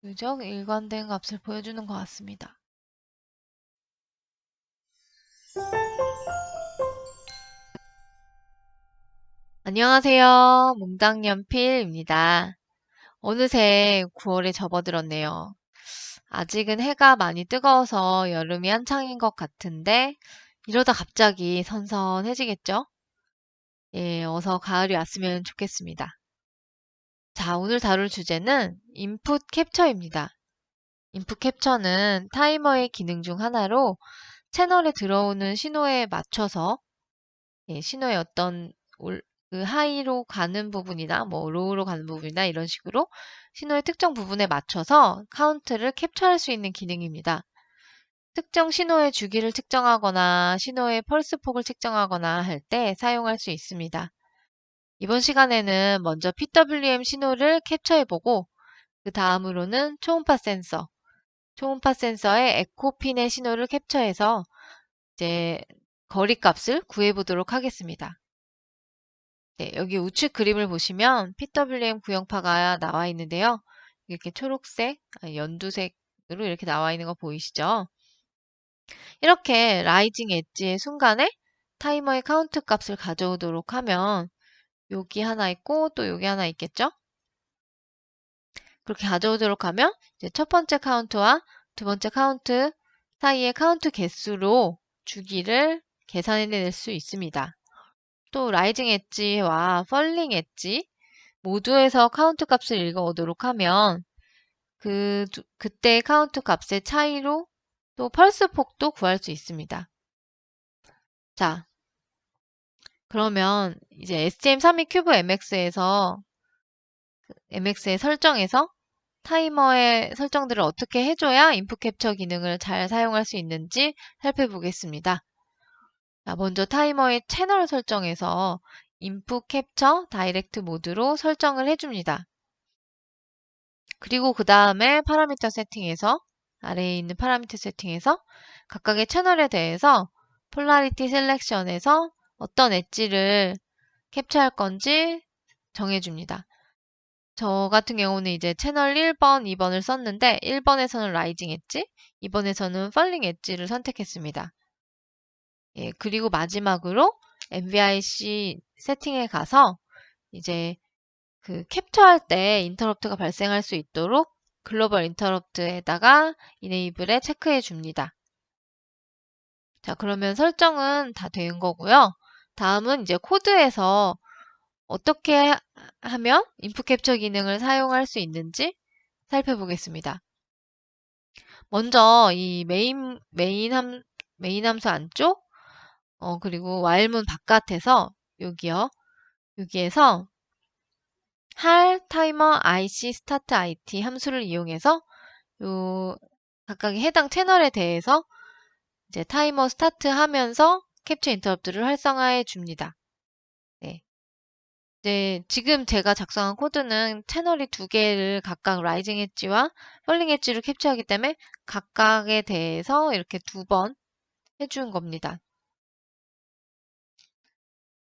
누적 일관된 값을 보여주는 것 같습니다. 안녕하세요. 몽당연필입니다. 어느새 9월에 접어들었네요. 아직은 해가 많이 뜨거워서 여름이 한창인 것 같은데 이러다 갑자기 선선해지겠죠? 예, 어서 가을이 왔으면 좋겠습니다. 자, 오늘 다룰 주제는 인풋 캡처입니다. 인풋 캡처는 타이머의 기능 중 하나로 채널에 들어오는 신호에 맞춰서 신호의 어떤 그 하이로 가는 부분이나 뭐 로우로 가는 부분이나 이런 식으로 신호의 특정 부분에 맞춰서 카운트를 캡처할 수 있는 기능입니다. 특정 신호의 주기를 측정하거나 신호의 펄스 폭을 측정하거나 할 때 사용할 수 있습니다. 이번 시간에는 먼저 PWM 신호를 캡처해보고 그 다음으로는 초음파 센서의 에코핀의 신호를 캡처해서 이제 거리값을 구해보도록 하겠습니다. 네, 여기 우측 그림을 보시면 PWM 구형파가 나와 있는데요. 이렇게 초록색, 연두색으로 이렇게 나와 있는 거 보이시죠? 이렇게 라이징 엣지의 순간에 타이머의 카운트 값을 가져오도록 하면 여기 하나 있고 또 여기 하나 있겠죠? 그렇게 가져오도록 하면 이제 첫 번째 카운트와 두 번째 카운트 사이의 카운트 개수로 주기를 계산해낼 수 있습니다. 또 라이징 엣지와 펄링 엣지 모두에서 카운트 값을 읽어오도록 하면 그때 카운트 값의 차이로 또 펄스 폭도 구할 수 있습니다. 자, 그러면 이제 STM32 큐브 MX의 설정에서 타이머의 설정들을 어떻게 해줘야 인풋 캡처 기능을 잘 사용할 수 있는지 살펴보겠습니다. 자, 먼저 타이머의 채널 설정에서 인풋 캡처 다이렉트 모드로 설정을 해줍니다. 그리고 그 다음에 파라미터 세팅에서 아래에 있는 파라미터 세팅에서 각각의 채널에 대해서 폴라리티 셀렉션에서 어떤 엣지를 캡처할 건지 정해줍니다. 저 같은 경우는 이제 채널 1번, 2번을 썼는데 1번에서는 라이징 엣지, 2번에서는 펄링 엣지를 선택했습니다. 예, 그리고 마지막으로 MVIC 세팅에 가서 이제 그 캡처할 때 인터럽트가 발생할 수 있도록 글로벌 인터럽트에다가 이네이블에 체크해 줍니다. 자, 그러면 설정은 다 된 거고요. 다음은 이제 코드에서 어떻게 하면 인풋 캡처 기능을 사용할 수 있는지 살펴보겠습니다. 먼저 이 메인 함수 안쪽, 그리고 while문 바깥에서 여기에서 할 타이머 IC 스타트 IT 함수를 이용해서 요 각각의 해당 채널에 대해서 이제 타이머 스타트 하면서 캡처 인터럽트를 활성화해 줍니다. 네. 네, 지금 제가 작성한 코드는 채널이 두 개를 각각 라이징 엣지와 펄링 엣지를 캡처하기 때문에 각각에 대해서 이렇게 두 번 해준 겁니다.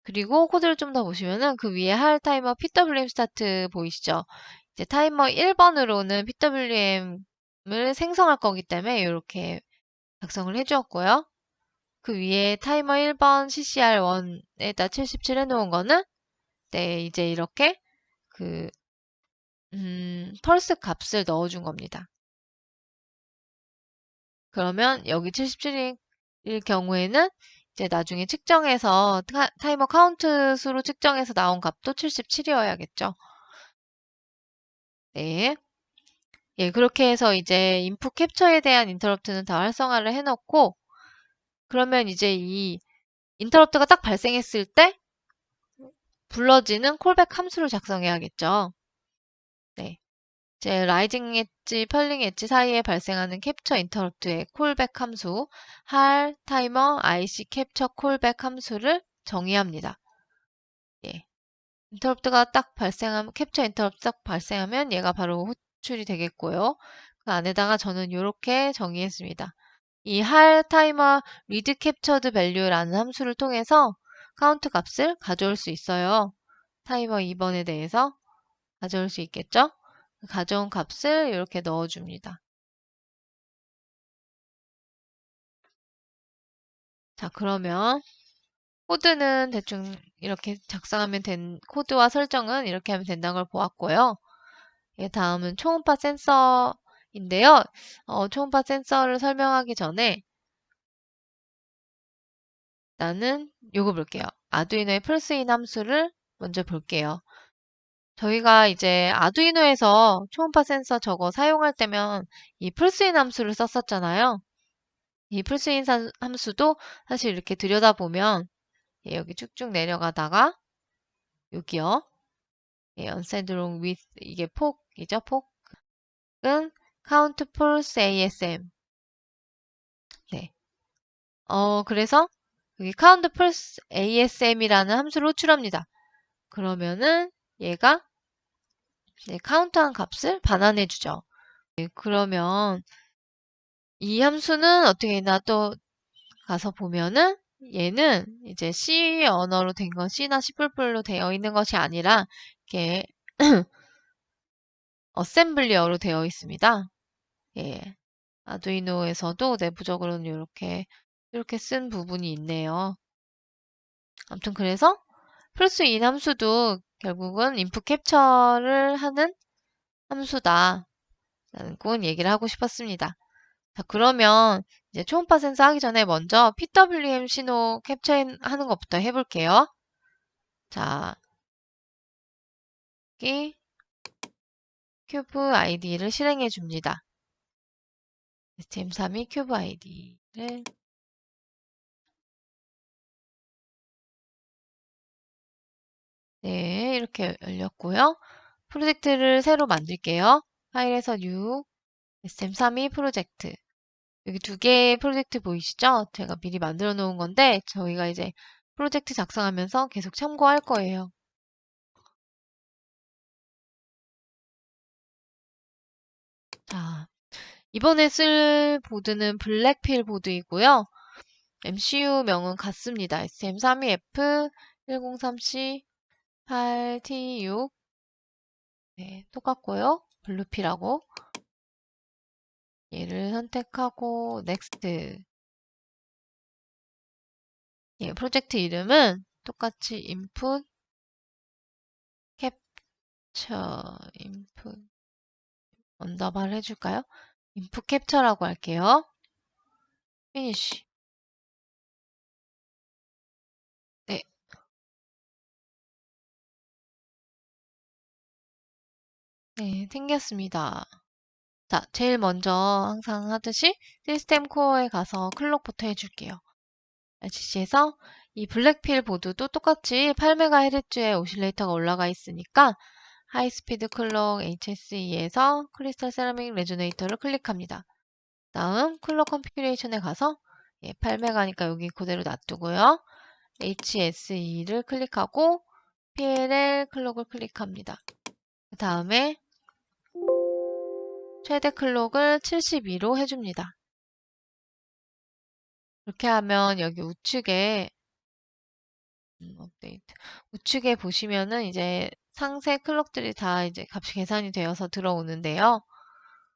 그리고 코드를 좀 더 보시면은 그 위에 할 타이머 PWM 스타트 보이시죠? 이제 타이머 1번으로는 PWM을 생성할 거기 때문에 이렇게 작성을 해주었고요. 그 위에 타이머 1번 CCR1에다 77 해놓은 거는 네, 이제 이렇게 그 펄스 값을 넣어준 겁니다. 그러면 여기 77일 경우에는 이제 나중에 측정해서 타이머 카운트 수로 측정해서 나온 값도 77이어야겠죠. 네. 예, 그렇게 해서 이제 인풋 캡처에 대한 인터럽트는 다 활성화를 해놓고 그러면 이제 이 인터럽트가 딱 발생했을 때 불러지는 콜백 함수를 작성해야겠죠. 네. 이제 라이징 엣지, 펄링 엣지 사이에 발생하는 캡처 인터럽트의 콜백 함수, 할 타이머 IC 캡처 콜백 함수를 정의합니다. 예. 캡처 인터럽트 딱 발생하면 얘가 바로 호출이 되겠고요. 그 안에다가 저는 이렇게 정의했습니다. 이 할 타이머 리드 캡처드 밸류라는 함수를 통해서 카운트 값을 가져올 수 있어요. 타이머 2번에 대해서 가져올 수 있겠죠? 가져온 값을 이렇게 넣어줍니다. 자, 그러면 코드는 대충 이렇게 작성하면 된, 코드와 설정은 이렇게 하면 된다는 걸 보았고요. 예, 다음은 초음파 센서인데요. 초음파 센서를 설명하기 전에 나는 요거 볼게요. 아두이노의 플스인 함수를 먼저 볼게요. 저희가 이제 아두이노에서 초음파 센서 저거 사용할 때면 이 플스인 함수를 썼었잖아요. 이 플스인 함수도 사실 이렇게 들여다보면 예, 여기 쭉쭉 내려가다가 여기요. 예, unset long with 이게 폭이죠, 폭은 count pulse ASM. 네. 그래서 여기 count pulse ASM이라는 함수를 호출합니다. 그러면은 얘가 네, 카운트한 값을 반환해 주죠. 네, 그러면 이 함수는 어떻게 했나 또 가서 보면은 얘는 이제 C 언어로 된 건 C나 C++로 되어 있는 것이 아니라 이렇게 어셈블리어로 되어 있습니다. 예. 아두이노에서도 내부적으로는 이렇게 쓴 부분이 있네요. 아무튼 그래서 플러스2 함수도 결국은 인풋 캡처를 하는 함수다. 라는 건 얘기를 하고 싶었습니다. 자, 그러면 이제 초음파 센서 하기 전에 먼저 PWM 신호 캡처하는 것부터 해볼게요. 자, 여기 큐브 아이디를 실행해 줍니다. STM32 큐브 아이디를 네, 이렇게 열렸고요. 프로젝트를 새로 만들게요. 파일에서 New SM32 프로젝트. 여기 두 개의 프로젝트 보이시죠? 제가 미리 만들어 놓은 건데 저희가 이제 프로젝트 작성하면서 계속 참고할 거예요. 자, 이번에 쓸 보드는 블랙필 보드이고요. MCU명은 같습니다. SM32F103C8T6 네, 똑같고요. 블루필하고 얘를 선택하고 넥스트 예, 프로젝트 이름은 똑같이 input 캡처 input 언더바를 해줄까요? input 캡처라고 할게요. finish 네, 네, 생겼습니다. 자, 제일 먼저 항상 하듯이 시스템 코어에 가서 클럭부터 해줄게요. RCC에서 이 블랙필 보드도 똑같이 8MHz의 오실레이터가 올라가 있으니까 하이스피드 클럭 HSE에서 크리스탈 세라믹 레조네이터를 클릭합니다. 다음 클럭 컨피규레이션에 가서 8메가니까 여기 그대로 놔두고요. HSE를 클릭하고 PLL 클럭을 클릭합니다. 그 다음에 최대 클럭을 72로 해줍니다. 이렇게 하면 여기 우측에 업데이트 우측에 보시면은 이제 상세 클럭들이 다 이제 값이 계산이 되어서 들어오는데요.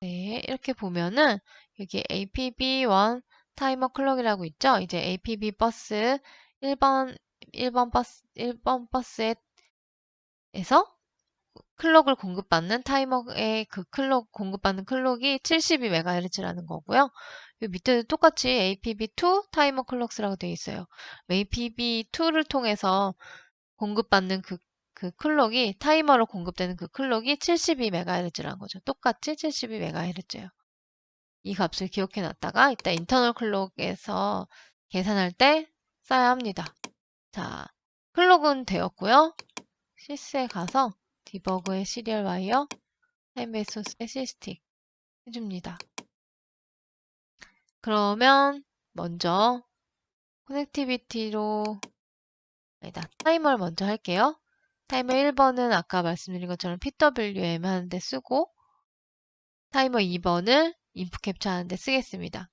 네, 이렇게 보면은 여기 APB1 타이머 클럭이라고 있죠? 이제 APB 버스 1번 버스에서 클럭을 공급받는 타이머의 그 클럭, 공급받는 클럭이 72MHz라는 거고요. 이 밑에도 똑같이 APB2 타이머 클럭스라고 되어 있어요. APB2를 통해서 공급받는 그 클럭이, 타이머로 공급되는 그 클럭이 72MHz라는 거죠. 똑같이 72MHz예요. 이 값을 기억해 놨다가 이따 인터널 클럭에서 계산할 때 써야 합니다. 자, 클럭은 되었고요. 시스에 가서 디버그의 시리얼 와이어, 타임베이스 소스의 C스틱 해줍니다. 그러면 먼저 커넥티비티로 아니다. 타이머를 먼저 할게요. 타이머 1번은 아까 말씀드린 것처럼 PWM 하는데 쓰고 타이머 2번을 인풋 캡처 하는데 쓰겠습니다.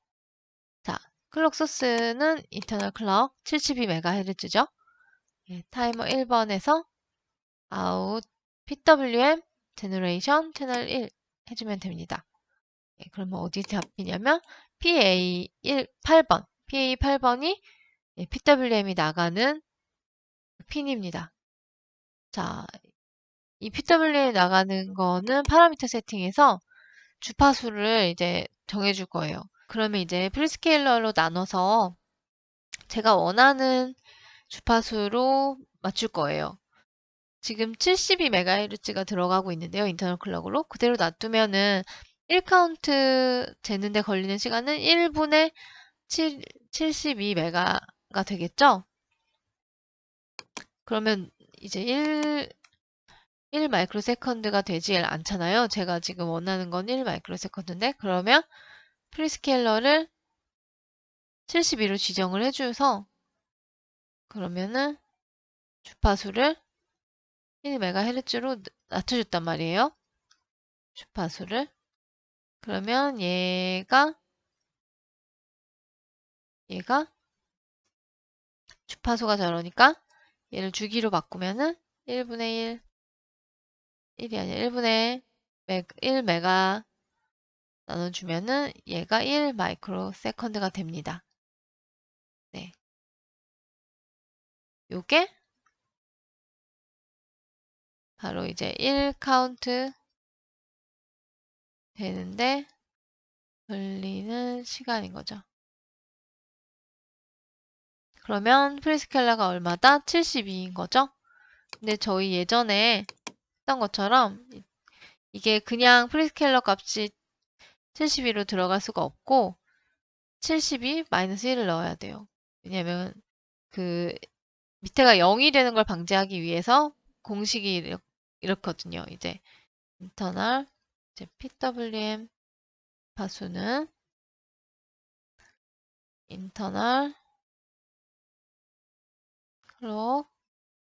자, 클럭 소스는 인터널 클럭 72MHz죠. 예, 타이머 1번에서 아웃 PWM 제너레이션 채널 1 해주면 됩니다. 그러면 어디 잡히냐면 PA8번, PA8번이 PWM이 나가는 핀입니다. 자, 이 PWM 나가는 거는 파라미터 세팅에서 주파수를 이제 정해줄 거예요. 그러면 이제 프리스케일러로 나눠서 제가 원하는 주파수로 맞출 거예요. 지금 72MHz가 들어가고 있는데요. 인터널 클럭으로. 그대로 놔두면은 1카운트 재는데 걸리는 시간은 1분에 72메가가 되겠죠? 그러면 이제 1 마이크로 세컨드가 되지 않잖아요. 제가 지금 원하는 건 1 마이크로 세컨드인데 그러면 프리스케일러를 72로 지정을 해줘서 그러면은 주파수를 1MHz로 낮춰줬단 말이에요. 주파수를. 그러면 얘가 주파수가 저러니까 얘를 주기로 바꾸면은 1분의 1, 1이 아니라 1분의 1메가 나눠주면은 얘가 1 마이크로 세컨드가 됩니다. 네. 요게 바로 이제 1 카운트 되는데 걸리는 시간인 거죠. 그러면 프리스켈라가 얼마다? 72인 거죠? 근데 저희 예전에 했던 것처럼 이게 그냥 프리스켈러 값이 72로 들어갈 수가 없고 72 마이너스 1을 넣어야 돼요. 왜냐면 그 밑에가 0이 되는 걸 방지하기 위해서 공식이 이렇거든요. 이제 인터널 이제 PWM 파수는 인터널 클럭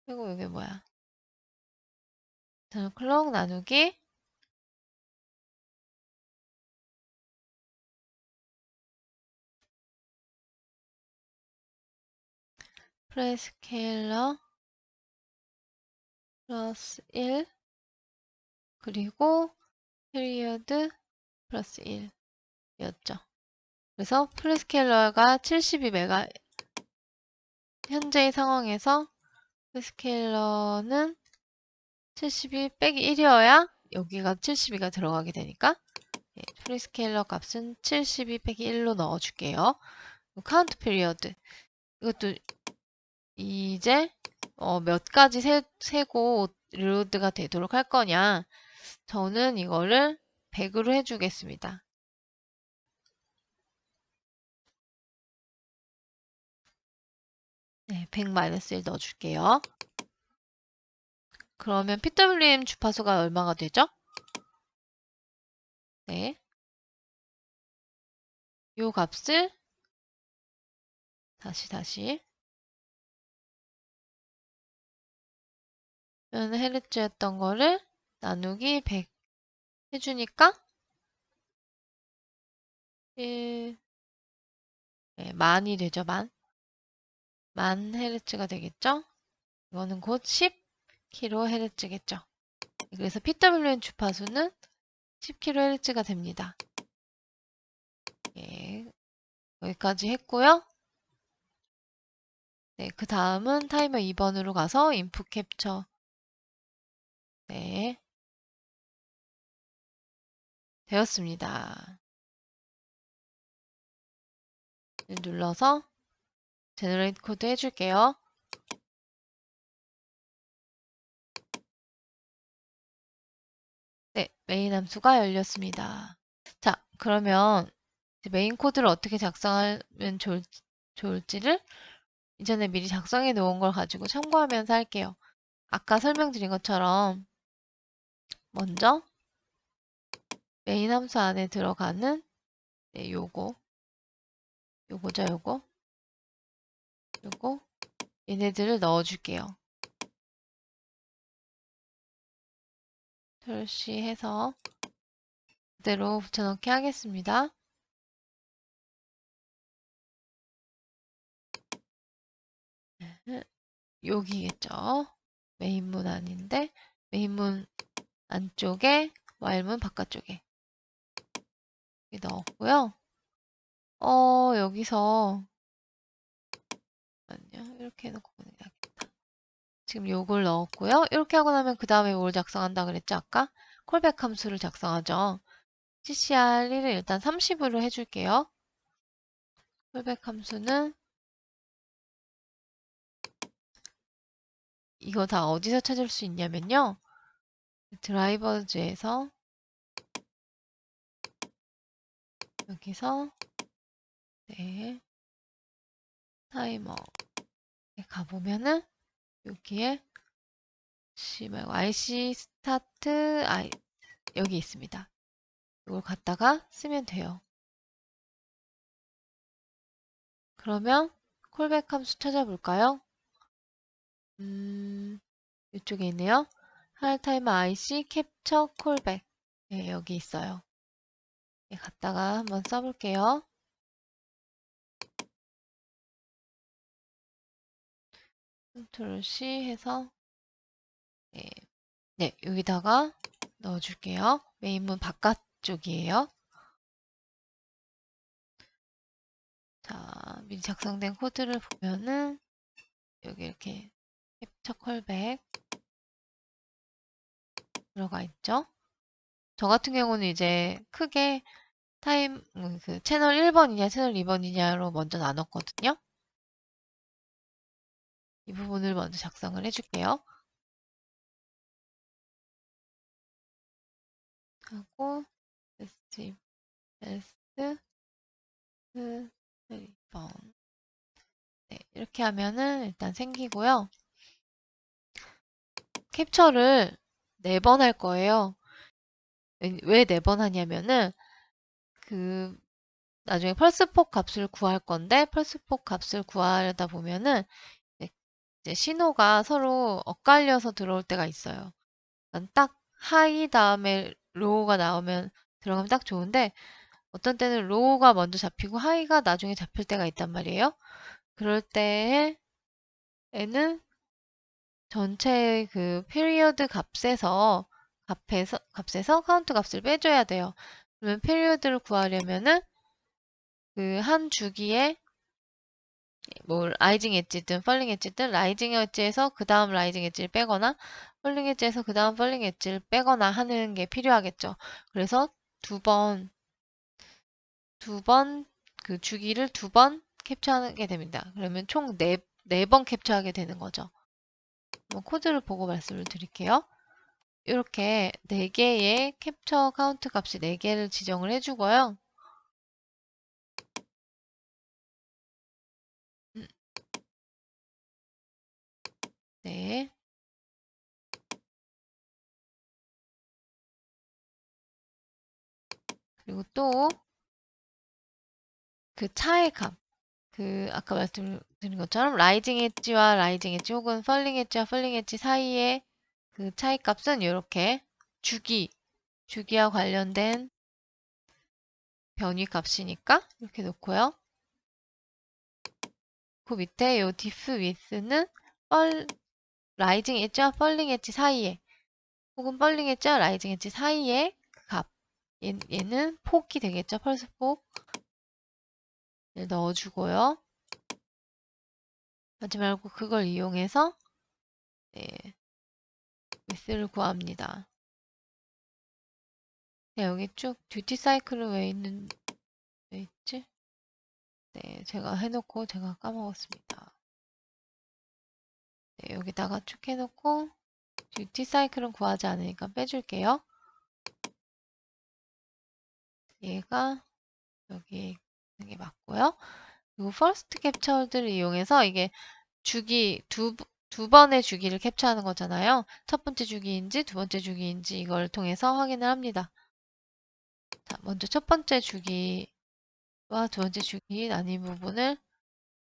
그리고 이게 뭐야? 인터널 클럭 나누기 프레스케일러 플러스 1 그리고 피리어드 플러스 1 이었죠. 그래서 프레스케일러가 72메가 현재의 상황에서 프레스케일러는 72 빼기 1이어야 여기가 72가 들어가게 되니까 프리스케일러 값은 72 빼기 1로 넣어줄게요. 카운트 피리어드 이것도 이제 몇 가지 세고 리로드가 되도록 할 거냐 저는 이거를 100으로 해주겠습니다. 네, 100-1 넣어줄게요. 그러면 PWM 주파수가 얼마가 되죠? 네, 요 값을 다시 헤르츠였던 거를 나누기 100 해주니까 1, 네, 만이 되죠, 만 헤르츠가 되겠죠? 이거는 곧 10kHz겠죠. 그래서 PWM 주파수는 10kHz가 됩니다. 예, 여기까지 했고요. 네, 그 다음은 타이머 2번으로 가서 인풋 캡처. 네, 되었습니다. 눌러서 제너레이트 코드 해줄게요. 네, 메인 함수가 열렸습니다. 자, 그러면 메인 코드를 어떻게 작성하면 좋을지를 이전에 미리 작성해 놓은 걸 가지고 참고하면서 할게요. 아까 설명드린 것처럼 먼저 메인 함수 안에 들어가는 네, 요거죠, 요거 얘네들을 넣어줄게요. 설치해서 그대로 붙여넣기 하겠습니다. 여기겠죠. 메인문 아닌데 메인문 안쪽에, while문 바깥쪽에 이렇게 넣었고요. 여기서 잠깐만요. 이렇게 해놓고 보내야겠다. 지금 요걸 넣었고요. 이렇게 하고 나면 그 다음에 뭘 작성한다 그랬죠? 아까 콜백 함수를 작성하죠. CCR1을 일단 30으로 해줄게요. 콜백 함수는 이거 다 어디서 찾을 수 있냐면요. 드라이버즈에서 여기서 네, 타이머에 가보면은 여기에 C 말고 IC 스타트 여기 있습니다. 이걸 갖다가 쓰면 돼요. 그러면 콜백 함수 찾아볼까요? 이쪽에 있네요. 하이타이머 IC 캡처 콜백. 네, 여기 있어요. 네, 갖다가 한번 써볼게요. 컨트롤 C 해서 네, 네, 여기다가 넣어줄게요. 메인문 바깥쪽이에요. 자, 미리 작성된 코드를 보면은 여기 이렇게 캡처 콜백 들어가 있죠. 저 같은 경우는 이제 크게 그 채널 1번이냐 채널 2번이냐로 먼저 나눴거든요. 이 부분을 먼저 작성을 해줄게요. 하고 베스트 1번 네, 이렇게 하면은 일단 생기고요. 캡처를 4번 할 거예요. 왜 4번 하냐면은 그 나중에 펄스폭 값을 구할 건데 펄스폭 값을 구하려다 보면은 이제 신호가 서로 엇갈려서 들어올 때가 있어요. 딱 하이 다음에 로우가 나오면 들어가면 딱 좋은데 어떤 때는 로우가 먼저 잡히고 하이가 나중에 잡힐 때가 있단 말이에요. 그럴 때에는 전체 그 피리어드 값에서 카운트 값을 빼줘야 돼요. 그러면 피리어드를 구하려면은 그 한 주기에 뭐 라이징 엣지든 펄링 엣지든 라이징 엣지에서 그 다음 라이징 엣지를 빼거나 펄링 엣지에서 그 다음 펄링 엣지를 빼거나 하는 게 필요하겠죠. 그래서 두 번 그 주기를 2번 캡처하게 됩니다. 그러면 총 4번 캡처하게 되는 거죠. 한번 코드를 보고 말씀을 드릴게요. 이렇게 4개의 캡처 카운트 값이 4개를 지정을 해주고요. 네. 그리고 또 그 차의 값. 아까 말씀드린 것처럼 라이징 엣지와 라이징 엣지 혹은 펄링 엣지와 펄링 엣지 사이의 그 차이 값은 이렇게 주기와 관련된 변위 값이니까 이렇게 놓고요. 그 밑에 요 디프 위스는 라이징 엣지와 펄링 엣지 사이에 혹은 펄링 엣지와 라이징 엣지 사이의 그 값. 얘는 폭이 되겠죠. 펄스 폭을 넣어주고요. 하지 말고 그걸 이용해서 네, 위스를 구합니다. 네, 여기 쭉 듀티 사이클은 왜 있지? 네, 제가 해놓고 제가 까먹었습니다. 네, 여기다가 쭉 해놓고 듀티 사이클은 구하지 않으니까 빼줄게요. 얘가 여기 있는 게 맞고요. 그리고 퍼스트 캡처들을 이용해서 이게 두 번의 주기를 캡처하는 거잖아요. 첫 번째 주기인지 두 번째 주기인지 이걸 통해서 확인을 합니다. 자, 먼저 첫 번째 주기와 두 번째 주기 나뉜 부분을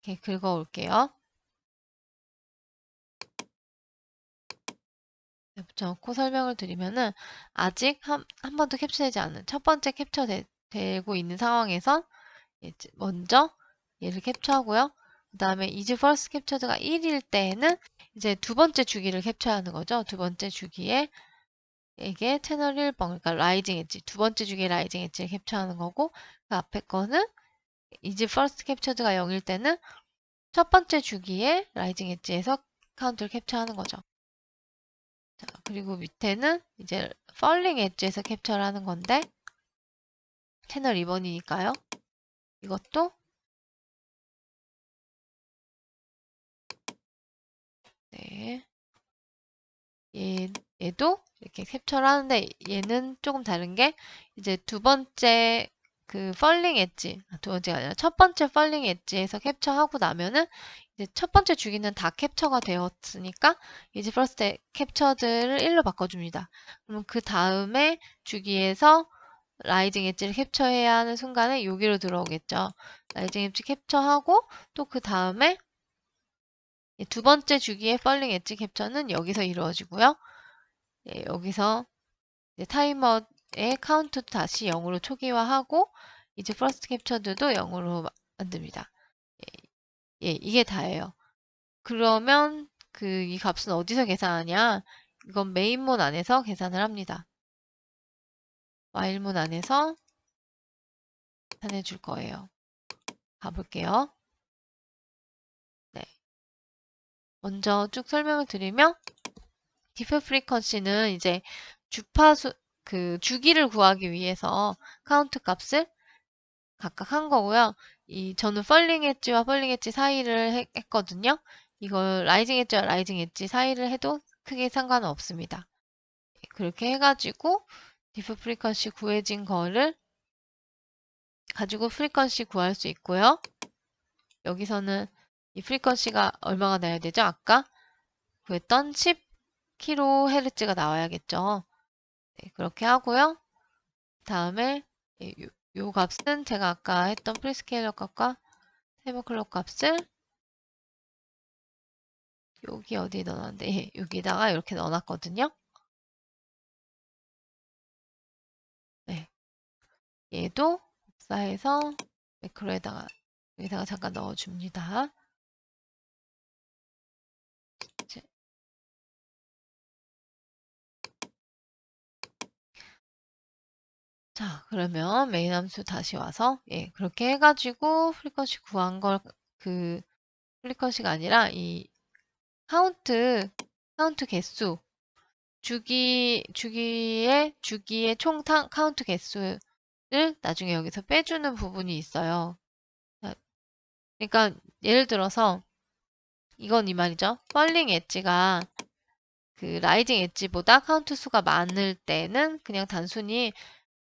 이렇게 긁어 올게요. 붙여놓고 설명을 드리면은 아직 한 번도 캡처되지 않은 첫 번째 되고 있는 상황에서 먼저 얘를 캡처하고요. 그 다음에 is first captured가 1일 때에는 이제 두 번째 주기를 캡처하는 거죠. 두 번째 주기에 이게 채널 1번, 그러니까 라이징 엣지, 두 번째 주기의 라이징 엣지를 캡처하는 거고, 그 앞에 거는 이제 퍼스트 캡처드가 0일 때는 첫 번째 주기의 라이징 엣지에서 카운트를 캡처하는 거죠. 자, 그리고 밑에는 이제 펄링 엣지에서 캡처를 하는 건데, 채널 2번이니까요. 이것도 네. 얘도 이렇게 캡처를 하는데 얘는 조금 다른 게 이제 두 번째 그 펄링 엣지, 두 번째가 아니라 첫 번째 펄링 엣지에서 캡처하고 나면은 이제 첫 번째 주기는 다 캡처가 되었으니까 이제 퍼스트 캡처들을 1로 바꿔줍니다. 그럼 그 다음에 주기에서 라이징 엣지를 캡처해야 하는 순간에 여기로 들어오겠죠. 라이징 엣지 캡처하고 또 그 다음에 두 번째 주기의 펄링 엣지 캡처는 여기서 이루어지고요. 여기서 이제 타이머의 카운트도 다시 0으로 초기화하고 이제 퍼스트 캡처드도 0으로 만듭니다. 이게 다예요. 그러면 이 값은 어디서 계산하냐? 이건 메인문 안에서 계산을 합니다. while문 안에서 계산해 줄 거예요. 가볼게요. 네. 먼저 쭉 설명을 드리면 디프 프리퀀시는 이제 주파수 주기를 구하기 위해서 카운트 값을 각각 한 거고요. 저는 펄링 엣지와 펄링 엣지 사이를 했거든요. 이걸 라이징 엣지와 라이징 엣지 사이를 해도 크게 상관은 없습니다. 그렇게 해가지고 디프 프리퀀시 구해진 거를 가지고 프리퀀시 구할 수 있고요. 여기서는 이 프리퀀시가 얼마가 나야 되죠? 아까 구했던 10kHz가 나와야겠죠. 네, 그렇게 하고요. 다음에 요 값은 제가 아까 했던 프리스케일러 값과 타이머 클럭 값을 여기 어디에 넣어놨는데 여기다가 이렇게 넣어놨거든요. 네, 얘도 복사해서 매크로에다가 여기다가 잠깐 넣어줍니다. 자, 그러면 메인 함수 다시 와서 그렇게 해가지고 프리퀀시 구한 걸 프리퀀시가 아니라 이 카운트 개수 주기의 총 카운트 개수를 나중에 여기서 빼주는 부분이 있어요. 그러니까 예를 들어서 이건 이 말이죠. 펄링 엣지가 라이징 엣지보다 카운트 수가 많을 때는 그냥 단순히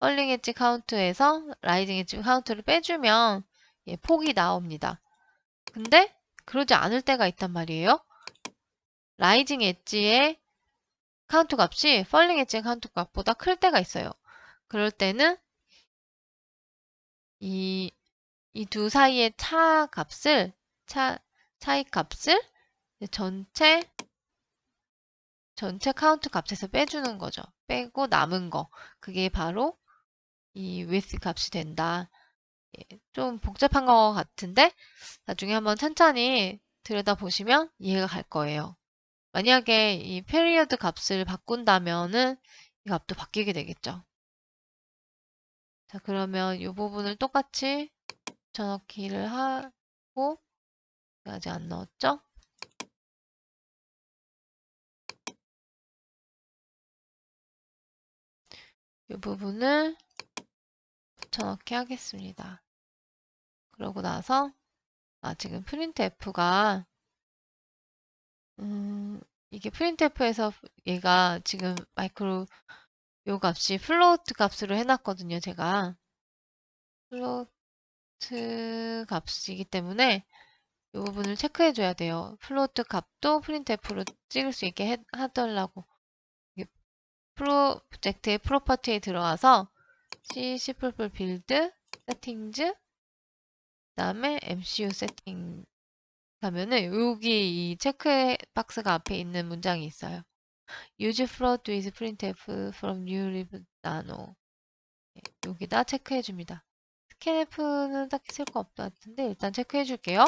펄링 엣지 카운트에서 라이징 엣지 카운트를 빼주면 폭이 나옵니다. 근데 그러지 않을 때가 있단 말이에요. 라이징 엣지의 카운트 값이 펄링 엣지 카운트 값보다 클 때가 있어요. 그럴 때는 이 두 사이의 차이 값을 전체 카운트 값에서 빼주는 거죠. 빼고 남은 거. 그게 바로 이 width 값이 된다. 좀 복잡한 것 같은데 나중에 한번 천천히 들여다보시면 이해가 갈 거예요. 만약에 이 period 값을 바꾼다면은 이 값도 바뀌게 되겠죠. 자, 그러면 이 부분을 똑같이 붙여넣기를 하고 아직 안 넣었죠? 이 부분을 붙여넣기 하겠습니다. 그러고 나서 지금 printf가 이게 printf에서 얘가 지금 요 값이 플로트 값으로 해놨거든요. 제가 플로트 값이기 때문에 이 부분을 체크해 줘야 돼요. 플로트 값도 printf로 찍을 수 있게 하더라고. 프로젝트의 프로퍼티에 들어와서 C++ 빌드 세팅즈 그 다음에 MCU 세팅 가면은 여기 이 체크 박스가 앞에 있는 문장이 있어요. Use float with printf from new lib nano. 여기다 체크해 줍니다. scanf는 딱히 쓸 거 없다 같은데 일단 체크해 줄게요.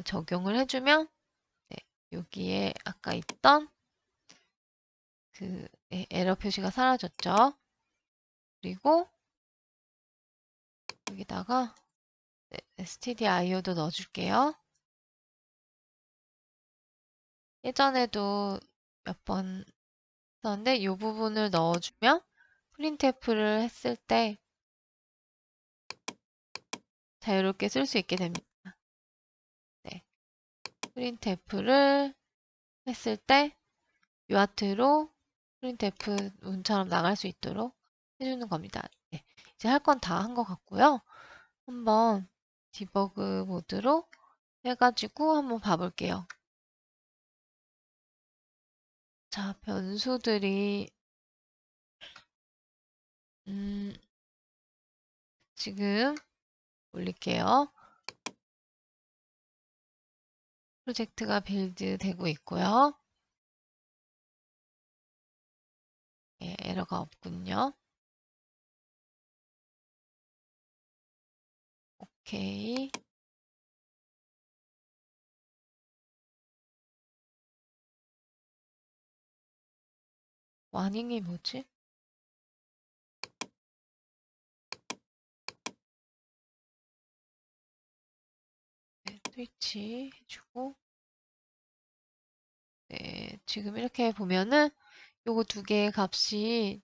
적용을 해주면 여기에 아까 있던 네, 에러 표시가 사라졌죠. 그리고 여기다가 네, STDIO도 넣어줄게요. 예전에도 몇 번 썼는데 이 부분을 넣어주면 프린트F를 했을 때 자유롭게 쓸 수 있게 됩니다. 네, 프린트F를 했을 때 유아트로 프린트F 문처럼 나갈 수 있도록 해주는 겁니다. 네, 이제 할 건 다 한 것 같고요. 한번 디버그 모드로 해가지고 한번 봐볼게요. 자, 변수들이 지금 올릴게요. 프로젝트가 빌드 되고 있고요. 예, 에러가 없군요. 오케이. 와닝이 뭐지? 네, 스위치 해주고 네, 지금 이렇게 보면은 요거 두 개의 값이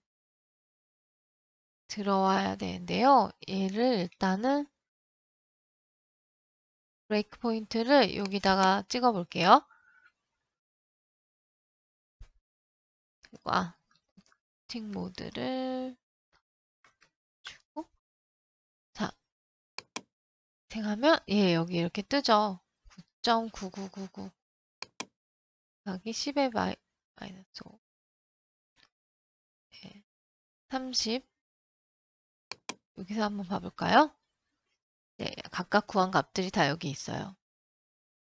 들어와야 되는데요. 얘를 일단은 브레이크 포인트를 여기다가 찍어 볼게요. 그리고 스틱 모드를 주고 자, 생하면 여기 이렇게 뜨죠. 9.9999 곱하기 10의 마이너스 5 30 여기서 한번 봐볼까요? 네, 각각 구한 값들이 다 여기 있어요.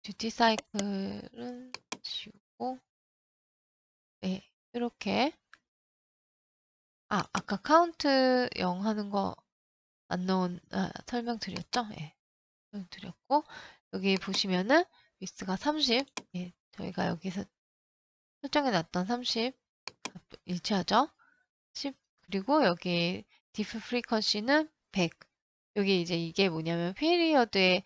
듀티 사이클은 지우고 네, 이렇게 아까 카운트 0 하는 거 안 넣은 설명드렸죠? 예, 설명드렸고 여기 보시면은 위스가 30 저희가 여기서 설정해 놨던 30 일치하죠? 10 그리고 여기 디프 프리퀀시는 100 여기 이제 이게 뭐냐면 피리어드에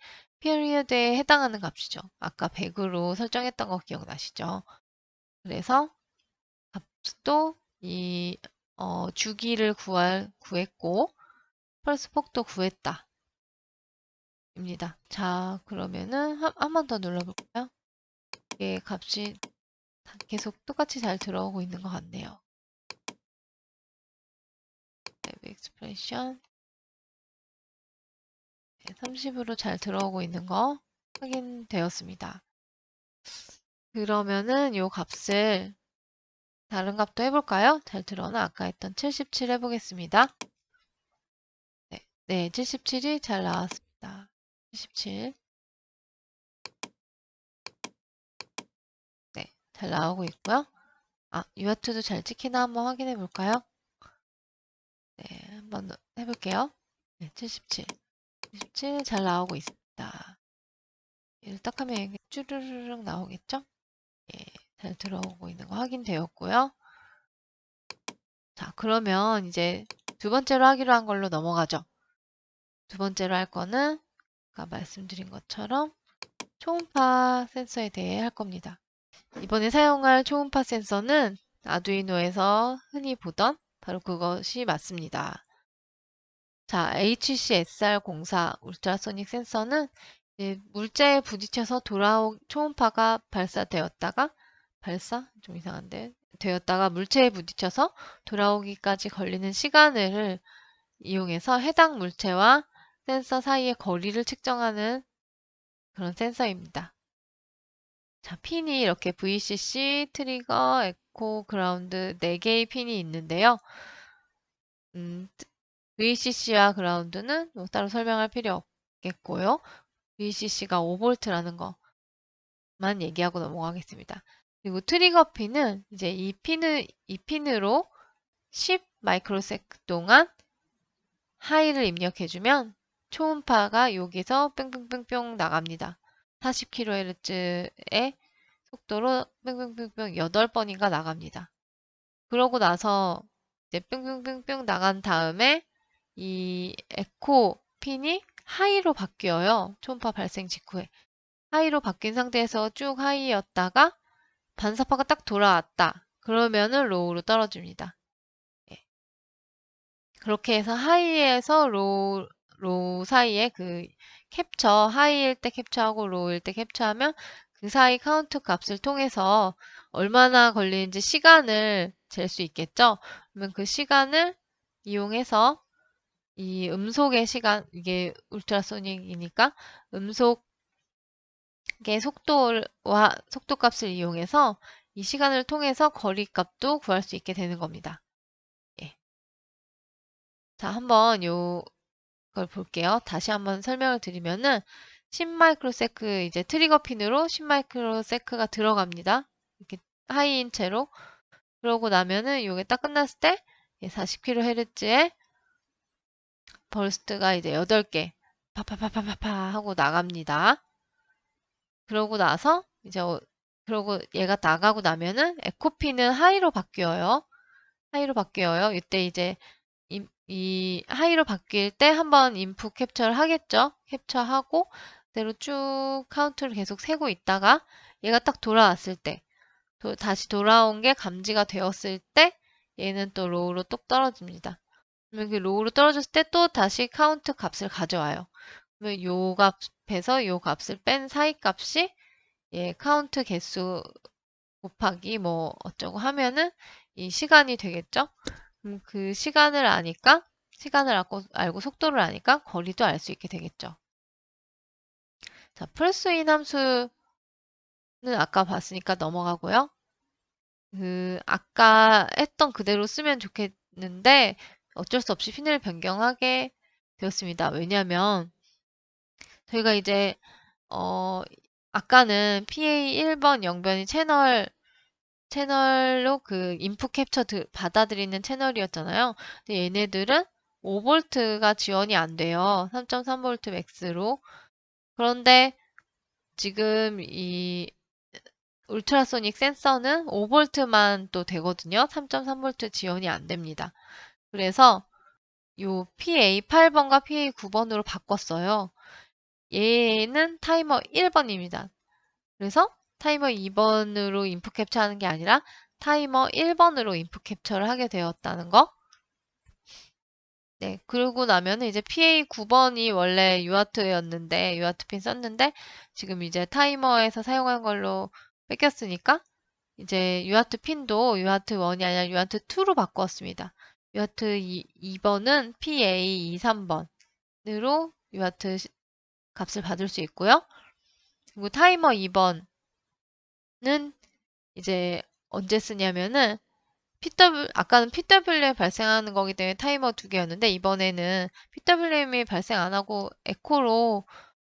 해당하는 값이죠. 아까 100으로 설정했던 거 기억나시죠? 그래서 값도 이 주기를 구했고 펄스 폭도 구했다. 입니다. 자, 그러면은 한 번 더 눌러볼까요? 이게 값이 계속 똑같이 잘 들어오고 있는 것 같네요. 웹 익스프레션 30으로 잘 들어오고 있는 거 확인되었습니다. 그러면은 이 값을 다른 값도 해볼까요? 잘 들어오나? 아까 했던 77 해보겠습니다. 네, 77이 잘 나왔습니다. 77. 네, 잘 나오고 있고요. UART도 잘 찍히나 한번 확인해 볼까요? 네, 한번 해볼게요. 네, 77. 77 잘 나오고 있습니다. 얘를 딱 하면 이게 쭈르르륵 나오겠죠? 예, 잘 들어오고 있는 거 확인되었고요. 자, 그러면 이제 두 번째로 하기로 한 걸로 넘어가죠. 두 번째로 할 거는 아까 말씀드린 것처럼 초음파 센서에 대해 할 겁니다. 이번에 사용할 초음파 센서는 아두이노에서 흔히 보던 바로 그것이 맞습니다. 자, HCSR04 울트라소닉 센서는 물체에 부딪혀서 초음파가 발사되었다가 좀 이상한데 되었다가 물체에 부딪혀서 돌아오기까지 걸리는 시간을 이용해서 해당 물체와 센서 사이의 거리를 측정하는 그런 센서입니다. 자, 핀이 이렇게 VCC, 트리거, 에코, 그라운드 4개의 핀이 있는데요. VCC와 그라운드는 뭐 따로 설명할 필요 없겠고요. VCC가 5V라는 것만 얘기하고 넘어가겠습니다. 그리고 트리거 핀은 이제 이 핀으로 10 마이크로세컨드 동안 하이를 입력해주면 초음파가 여기서 뺑뺑뺑뿅 나갑니다. 40kHz의 속도로 뺑뺑뺑뺑 8번인가 나갑니다. 그러고 나서 이제 뿅뿅뿅뿅 나간 다음에 이 에코 핀이 하이로 바뀌어요. 초음파 발생 직후에. 하이로 바뀐 상태에서 쭉 하이였다가 반사파가 딱 돌아왔다. 그러면은 로우로 떨어집니다. 예. 그렇게 해서 하이에서 로우 사이에 그 캡처, 하이일 때 캡처하고 로우일 때 캡처하면 그 사이 카운트 값을 통해서 얼마나 걸리는지 시간을 잴 수 있겠죠? 그러면 그 시간을 이용해서 이 음속의 시간, 이게 울트라소닉이니까 음속의 속도와 속도값을 이용해서 이 시간을 통해서 거리값도 구할 수 있게 되는 겁니다. 예. 자, 한번 걸 볼게요. 다시 한번 설명을 드리면은 10마이크로세크 이제 트리거 핀으로 10마이크로세크가 들어갑니다. 이렇게 하이인 채로. 그러고 나면은 이게 딱 끝났을 때 40kHz에 버스트가 이제 8개 파파파파파파 하고 나갑니다. 그러고 나서 이제 그러고 얘가 나가고 나면은 에코핀은 하이로 바뀌어요. 하이로 바뀌어요. 이때 이제 이 하이로 바뀔 때 한번 인풋 캡처를 하겠죠. 캡처하고 그대로 쭉 카운트를 계속 세고 있다가 얘가 딱 돌아왔을 때 다시 돌아온 게 감지가 되었을 때 얘는 또 로우로 뚝 떨어집니다. 그러면 그 로우로 떨어졌을 때 또 다시 카운트 값을 가져와요. 그러면 요 값에서 요 값을 뺀 사이 값이 얘 카운트 개수 곱하기 뭐 어쩌고 하면은 이 시간이 되겠죠? 그 시간을 아니까, 시간을 알고 속도를 아니까 거리도 알 수 있게 되겠죠. 자, 플러스인 함수는 아까 봤으니까 넘어가고요. 아까 했던 그대로 쓰면 좋겠는데 어쩔 수 없이 핀을 변경하게 되었습니다. 왜냐면 저희가 이제 어, 아까는 PA 1번, 0번이 채널로 그 인풋 캡처 받아들이는 채널이었잖아요. 근데 얘네들은 5V가 지원이 안 돼요. 3.3V 맥스로. 그런데 지금 이 울트라소닉 센서는 5V만 또 되거든요. 3.3V 지원이 안 됩니다. 그래서 요 PA8번과 PA9번으로 바꿨어요. 얘는 타이머 1번입니다. 그래서 타이머 2번으로 인풋 캡처하는 게 아니라 타이머 1번으로 인풋 캡처를 하게 되었다는 거. 네, 그러고 나면 이제 PA 9번이 원래 UART였는데, UART 핀 썼는데, 지금 이제 타이머에서 사용한 걸로 뺏겼으니까, 이제 UART 핀도 UART 1이 아니라 UART 2로 바꾸었습니다. UART 2번은 PA 23번으로 UART 값을 받을 수 있고요. 그리고 타이머 2번은 이제 언제 쓰냐면은 아까는 PWM 발생하는 거기 때문에 타이머 2개였는데 이번에는 PWM이 발생 안 하고 에코로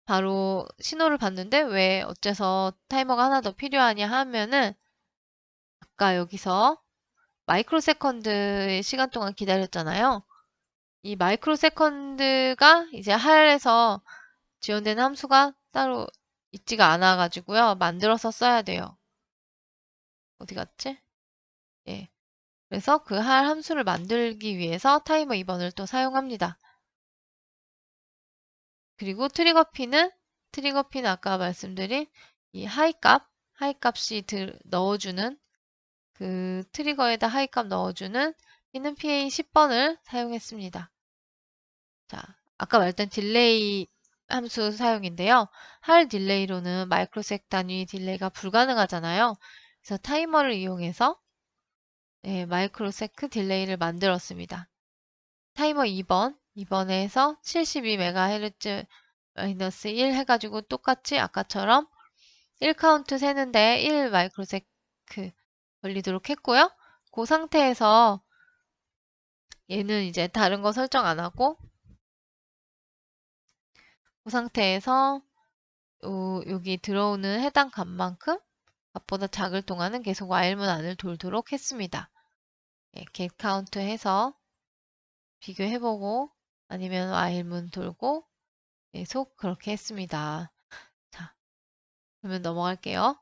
바로 신호를 받는데 왜 어째서 타이머가 하나 더 필요하냐 하면은 아까 여기서 마이크로 세컨드의 시간 동안 기다렸잖아요. 이 마이크로 세컨드가 이제 할에서 지원되는 함수가 따로 있지가 않아 가지고요. 만들어서 써야 돼요. 어디 갔지? 예. 그래서 그 할 함수를 만들기 위해서 타이머 2번을 또 사용합니다. 그리고 트리거핀은 아까 말씀드린 이 하이값이 넣어주는 그 트리거에다 하이값 넣어주는 핀은 PA 10번을 사용했습니다. 자, 아까 말했던 딜레이 함수 사용인데요. 할 딜레이로는 마이크로색 단위 딜레이가 불가능하잖아요. 그래서 타이머를 이용해서 마이크로세크 딜레이를 만들었습니다. 타이머 2번에서 72MHz 마이너스 1 해가지고 똑같이 아까처럼 1 카운트 세는데 1 마이크로세크 걸리도록 했고요. 그 상태에서 얘는 이제 다른 거 설정 안 하고 그 상태에서 여기 들어오는 해당 값만큼 값보다 작을 동안은 계속 while문 안을 돌도록 했습니다. get count 해서 비교해보고 아니면 while문 돌고 계속 그렇게 했습니다. 자, 그러면 넘어갈게요.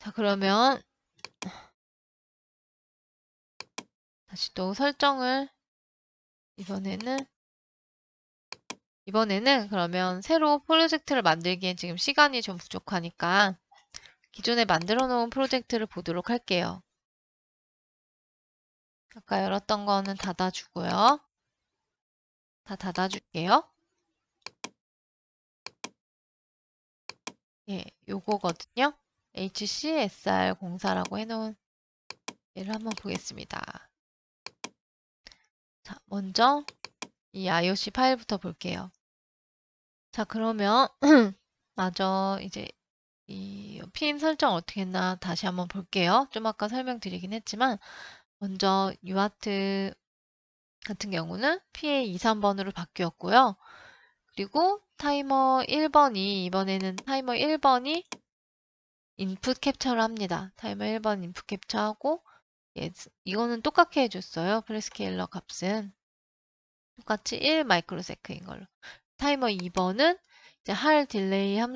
자, 그러면 다시 또 설정을 이번에는 그러면 새로 프로젝트를 만들기엔 지금 시간이 좀 부족하니까 기존에 만들어 놓은 프로젝트를 보도록 할게요. 아까 열었던 거는 닫아주고요. 다 닫아줄게요. 예, 요거거든요. HCSR 공사라고 해놓은 얘를 한번 보겠습니다. 자, 먼저 이 IOC 파일부터 볼게요. 자, 그러면 마저 이제 이 PM 설정 어떻게 했나 다시 한번 볼게요. 좀 아까 설명드리긴 했지만 먼저 유아트 같은 경우는 PA 2, 3번으로 바뀌었고요. 그리고 타이머 1번이 이번에는 타이머 1번이 인풋 캡처를 합니다. 타이머 1번 인풋 캡처하고 예, 이거는 똑같게 해줬어요. 프레스케일러 값은 똑같이 1 마이크로세크인 걸로. 타이머 2번은 이제 할 딜레이가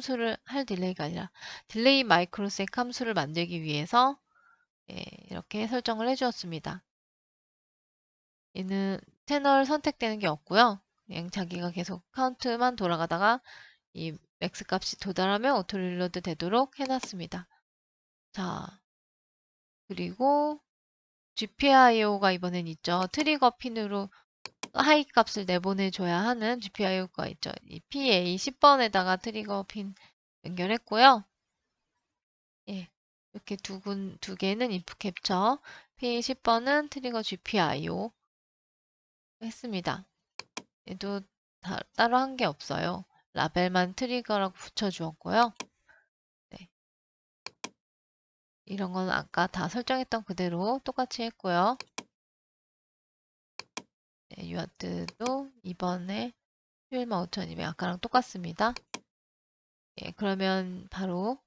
아니라 딜레이 마이크로세크 함수를 만들기 위해서 예, 이렇게 설정을 해주었습니다. 얘는 채널 선택되는 게 없고요. 그냥 자기가 계속 카운트만 돌아가다가 이 맥스 값이 도달하면 오토 릴로드 되도록 해놨습니다. 자, 그리고 GPIO가 이번엔 있죠. 트리거 핀으로 하이 값을 내보내줘야 하는 GPIO가 있죠. 이 PA 10번에다가 트리거 핀 연결했고요. 예, 이렇게 두 개는 인풋 캡처, PA 10번은 트리거 GPIO 했습니다. 얘도 따로 한 게 없어요. 라벨만 트리거라고 붙여주었고요. 네, 이런 건 아까 다 설정했던 그대로 똑같이 했고요. 네, 유아트도 이번에 115,200 아까랑 똑같습니다. 예, 그러면 바로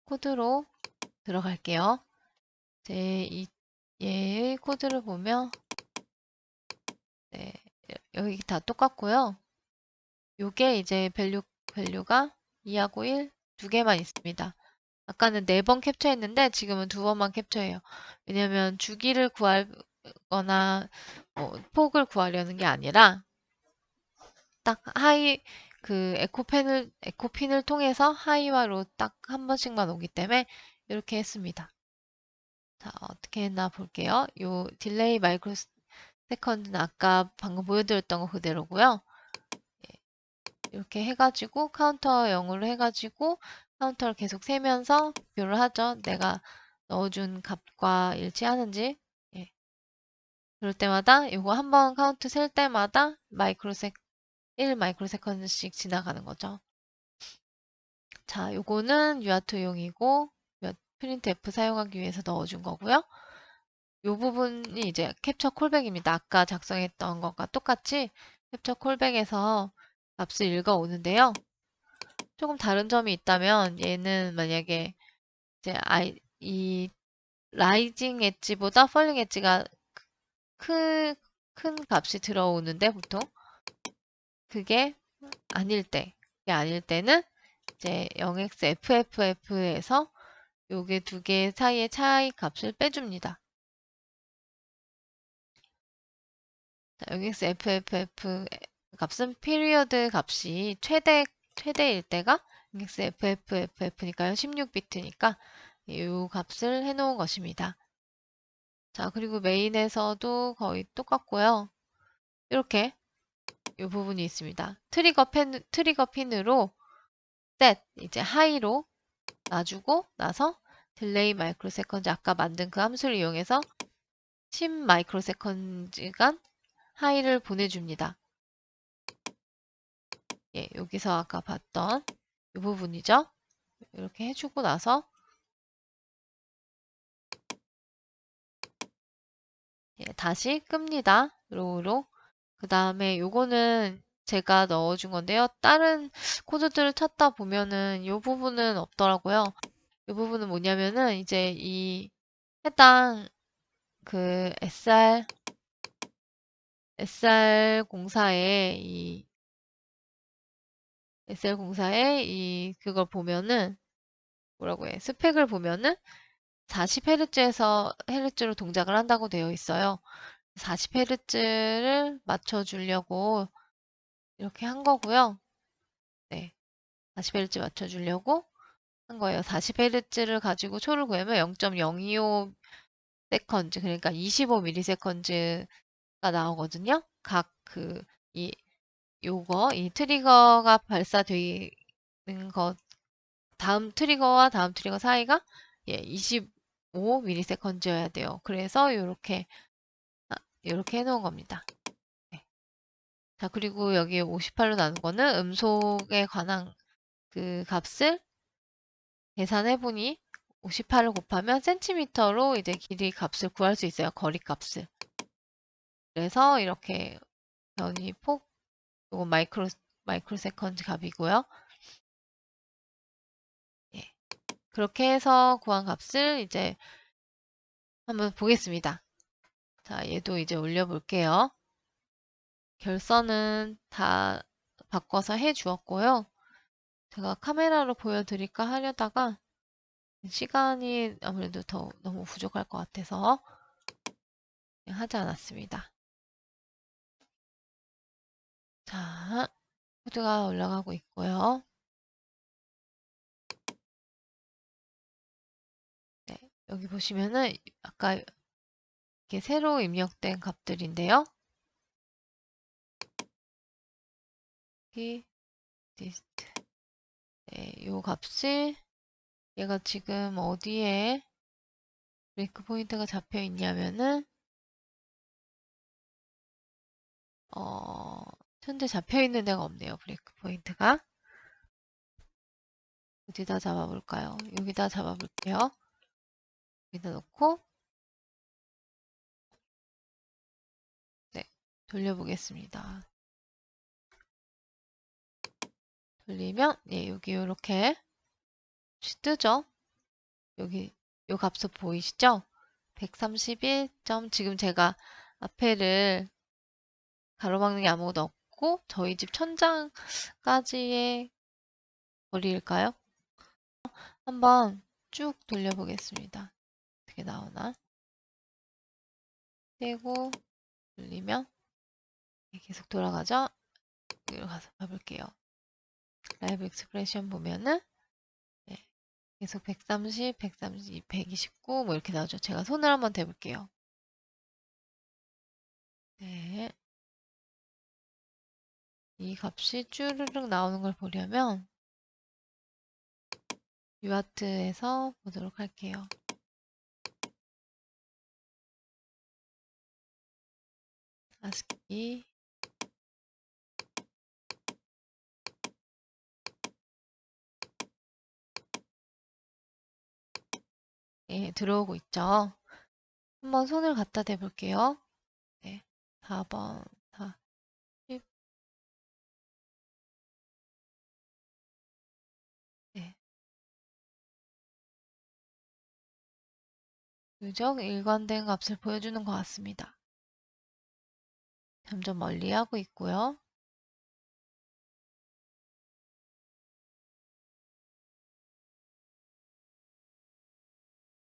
코드로 들어갈게요. 얘의 코드를 보면 네, 여기 다 똑같고요. 요게 이제 밸류가 2하고 1 두 개만 있습니다. 아까는 4번 캡처했는데 지금은 2번만 캡처해요. 왜냐면 주기를 구하거나 폭을 구하려는 게 아니라 딱 에코핀을 통해서 하이와 로 딱 한 번씩만 오기 때문에 이렇게 했습니다. 자, 어떻게 했나 볼게요. 요 딜레이 마이크로 세컨드는 아까 방금 보여드렸던 거 그대로고요. 예, 이렇게 해가지고 카운터 0으로 해가지고 카운터를 계속 세면서 비교를 하죠. 내가 넣어준 값과 일치하는지. 예. 그럴 때마다 이거 한번 카운트 셀 때마다 1 마이크로세컨드씩 지나가는 거죠. 자, 요거는 유아트용이고 프린트F 사용하기 위해서 넣어준 거고요. 요 부분이 이제 캡처 콜백입니다. 아까 작성했던 것과 똑같이 캡처 콜백에서 값을 읽어 오는데요. 조금 다른 점이 있다면 얘는 만약에 이제 이 라이징 엣지보다 펄링 엣지가 큰 값이 들어오는데 보통 그게 그게 아닐 때는 이제 0xFFF에서 요게 두 개 사이의 차이 값을 빼줍니다. 자, 0xFFF 값은 피리어드 값이 최대일 때가 0xFFF니까요. 16비트니까 이 값을 해놓은 것입니다. 자, 그리고 메인에서도 거의 똑같고요. 이렇게 이 부분이 있습니다. 트리거 핀으로 이제 하이로 놔주고 나서 딜레이 마이크로세컨드 아까 만든 그 함수를 이용해서 10 마이크로세컨드간 하이를 보내줍니다. 예, 여기서 아까 봤던 이 부분이죠. 이렇게 해주고 나서 예, 다시 끕니다. 로우로. 그 다음에 요거는 제가 넣어준 건데요. 다른 코드들을 찾다 보면은 이 부분은 없더라고요. 이 부분은 뭐냐면은 이제 이 해당 그 SR 공사에 SR 공사에 그걸 보면은 뭐라고 해? 스펙을 보면은 40Hz에서 헤르츠로 동작을 한다고 되어 있어요. 40Hz를 맞춰주려고 이렇게 한 거고요. 네. 40Hz 맞춰주려고 한 거예요. 40Hz를 가지고 초를 구하면 0.025 세컨즈, 그러니까 25ms가 나오거든요. 각 이 트리거가 발사되는 것, 다음 트리거와 다음 트리거 사이가 25ms여야 돼요. 그래서 이렇게 해놓은 겁니다. 네. 자, 그리고 여기 58로 나눈 거는 음속에 관한 그 값을 계산해보니 58을 곱하면 센티미터로 이제 길이 값을 구할 수 있어요. 거리 값을. 그래서 이렇게 변이 폭, 이건 마이크로 세컨즈 값이고요. 예. 그렇게 해서 구한 값을 이제 한번 보겠습니다. 자, 얘도 이제 올려볼게요. 결선은 다 바꿔서 해 주었고요. 제가 카메라로 보여드릴까 하려다가 시간이 아무래도 너무 부족할 것 같아서 하지 않았습니다. 자, 코드가 올라가고 있고요. 네, 여기 보시면은 아까 이렇게 새로 입력된 값들인데요. 여기 리스트. 네, 요 값이 얘가 지금 어디에 브레이크 포인트가 잡혀 있냐면은 현재 잡혀 있는 데가 없네요. 브레이크 포인트가. 어디다 잡아볼까요? 여기다 잡아볼게요. 여기다 놓고 네, 돌려보겠습니다. 돌리면 여기 이렇게 뜨죠? 여기 요 값을 보이시죠? 131. 지금 제가 앞에를 가로막는 게 아무것도 없고 저희 집 천장까지의 거리일까요? 한번 쭉 돌려보겠습니다. 어떻게 나오나? 떼고 돌리면 계속 돌아가죠? 여기로 가서 봐볼게요. 라이브 익스프레션 보면은 계속 130, 132, 129 뭐 이렇게 나오죠. 제가 손을 한번 대볼게요. 네. 이 값이 쭈르륵 나오는 걸 보려면 유아트에서 보도록 할게요. 아스키 들어오고 있죠. 한번 손을 갖다 대볼게요. 네, 4번, 4, 10. 네. 누적 일관된 값을 보여주는 것 같습니다. 점점 멀리 하고 있고요.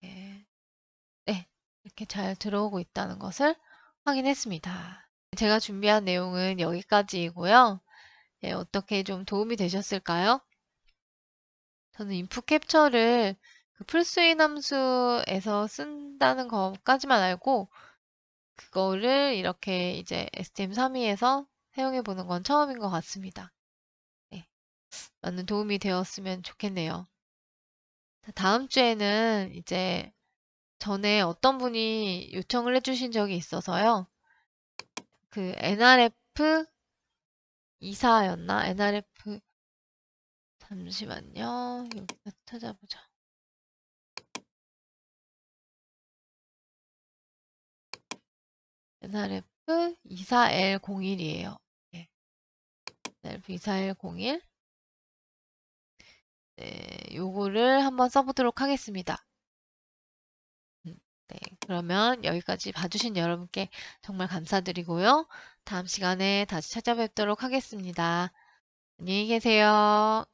네. 네, 이렇게 잘 들어오고 있다는 것을 확인했습니다. 제가 준비한 내용은 여기까지이고요. 어떻게 좀 도움이 되셨을까요? 저는 인풋 캡처를 그 풀스윈 함수에서 쓴다는 것까지만 알고 그거를 이렇게 이제 STM32에서 사용해 보는 건 처음인 것 같습니다. 네, 많은 도움이 되었으면 좋겠네요. 다음 주에는 이제 전에 어떤 분이 요청을 해주신 적이 있어서요. 그 NRF 이사였나? NRF 잠시만요. 여기서 찾아보자. NRF 24L01이에요. 네. NRF 24L01. 네, 요거를 한번 써보도록 하겠습니다. 네, 그러면 여기까지 봐주신 여러분께 정말 감사드리고요. 다음 시간에 다시 찾아뵙도록 하겠습니다. 안녕히 계세요.